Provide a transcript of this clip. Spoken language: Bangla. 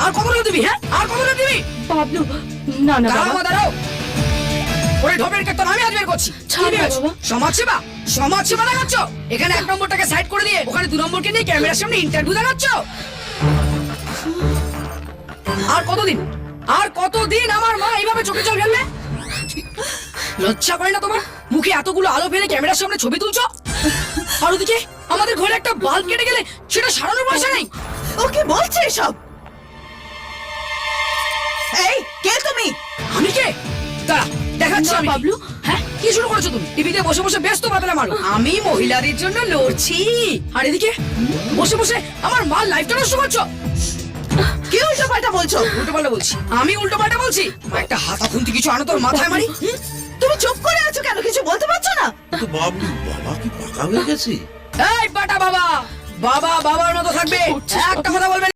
আর কতটা দিবি? হ্যাঁ, আর কতটা দিবি? বাবলু, না না দাঁড়াও বাবা, মা, দাঁড়াও। ওরে ঢোপের কীর্তন আমি আজ বের করছি। ছাড় কি না ভেবেছো? বাবা। সমাজসেবা, সমাজসেবা দেখাচ্ছ? এখানে 1 নম্বরটাকে সাইড করে দিয়ে ওখানে 2 নম্বরকে নিয়ে ক্যামেরার সামনে ইন্টারভিউ দেখাচ্ছ? আর কতদিন, আর কতদিন আমার মা এইভাবে চোখে জল ফেলবে? লজ্জা করে না তোমার? মুখে এতগুলো আলো ফেলে ক্যামেরার সামনে ছবি তুলছো, আর ওদিকে আমাদের ঘরে একটা বাল্ব কেটে গেলে সেটা সারানোর পয়সা নেই। ও কি বলছে এসব? এই কে তুমি? আমি কে? দাঁড়া, দেখাচ্ছি না, আমি। বাবলু। হ্যাঁ, কি শুরু করেছো তুমি? টিভিতে বসে বসে ব্যস্ত বাতলা মারো। আমি মহিলাদের জন্য লড়ছি, আর এদিকে বসে বসে আমার মার লাইফটা নষ্ট করছো। কি উল্টো পাল্টা বলছো? উল্টো পাল্টা বলছি? আমি উল্টো পাল্টা বলছি? একটা হাতা খুন্তি কিছু আনো তোর মাথায় মারি। তুমি চুপ করে আছো কেন? কিছু বলতে পারছো না? তো বাবলু, বাবা কি পাকা হয়ে গেছে? এই বাটা বাবা, বাবা বাবার মতো থাকবে, কি করছিস একটা কথা বলবে না।